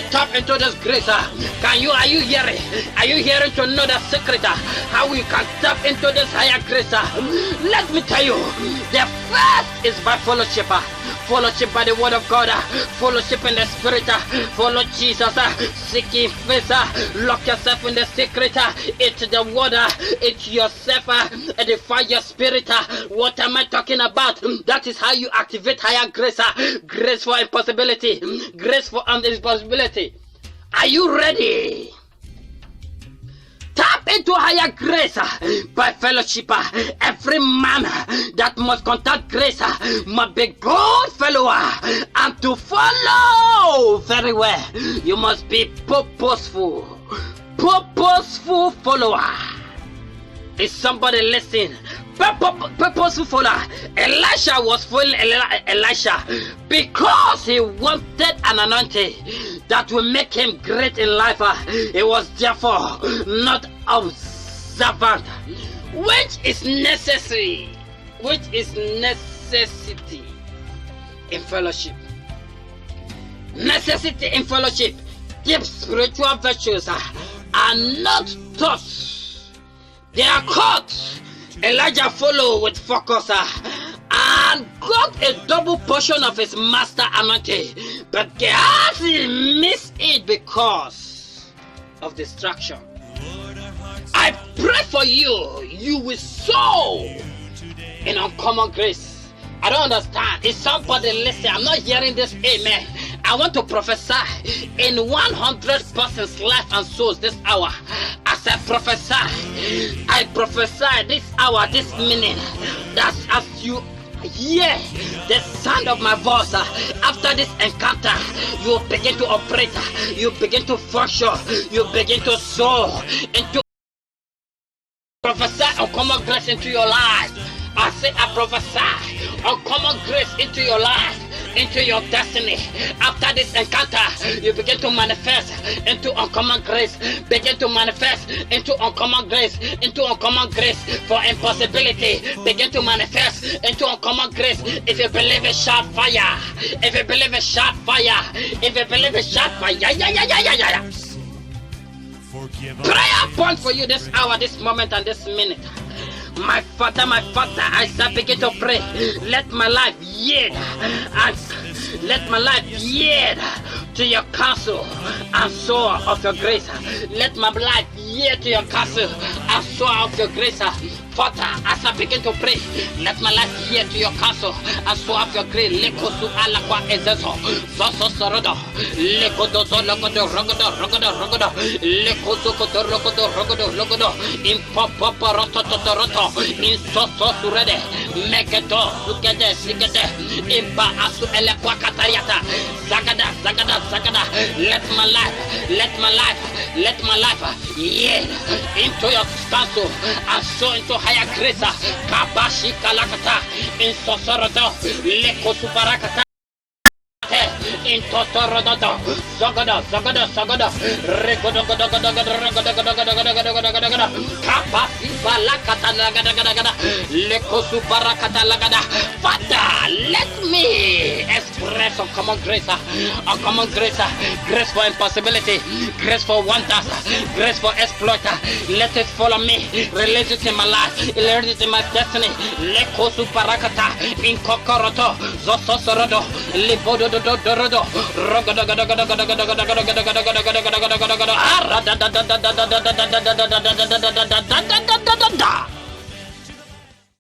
tap into this grace? Are you hearing? Are you hearing to know the secret? How we can tap into this higher grace? Let me tell you, the first is by fellowship. Fellowship by the word of God, fellowship in the spirit, follow Jesus, seek his face, lock yourself in the secret, it's the water, it's yourself, edify your spirit. What am I talking about? That is how you activate higher grace, grace for impossibility, grace for impossibility. Are you ready? Tap into higher grace by fellowship. Every man that must contact grace must be good follower, and to follow very well, you must be purposeful follower. Is somebody listening? Purposeful follower. Elisha was following Elisha because he wanted an anointing that will make him great in life. He was therefore not observant, which is necessary, which is necessity in fellowship. Necessity in fellowship. Deep spiritual virtues are not taught, they are caught. Elijah followed with focus and got a double portion of his master anointing, but Gehazi missed it because of distraction. I pray for you, you will sow in uncommon grace. I don't understand. Is somebody listening? I'm not hearing this. Amen. I want to prophesy in 100 persons' life and souls this hour. As I prophesy this hour, this minute, that as you hear the sound of my voice, after this encounter, you begin to operate, you begin to function, you begin to sow into prophesy uncommon grace into your life. I say I prophesy uncommon grace into your life, into your destiny. After this encounter, you begin to manifest into uncommon grace. Begin to manifest into uncommon grace, into uncommon grace for impossibility. Begin to manifest into uncommon grace. If you believe it, shout fire. If you believe it, shout fire. If you believe it, shout fire. Yeah. Prayer point for you this hour, this moment, and this minute. My Father, I shall begin to pray. Let my life yield, and let my life yield to your counsel and soul of your grace. Let my life yield to your counsel and soul of your grace. Father, as I begin to pray, let my life yield to your counsel and soul of your grace. Lekosu alakwa ezezo, zoso sorodo, lekodo zolokodo rogodo, lekosu kodo rogodo, impopopo roto, insoso surede, mekedo, sukede, sikede, imba asu elekwa katariata, zagada. Let my life yield into your counsel and so into higher grace. Kabashi kalakata, insosorodo, lekosu barakata. In Totorodo, Zogodo, Regodo, Kapasi Balakata Lagada, Lekosu Barakata Lagada. Father, let me express uncommon grace, grace for impossibility, grace for wonders, grace for exploit. Let it follow me, release it in my life, release it in my destiny. Lekosu Barakata, in Kokoroto, Zososorodo, Libodo. Rogodo,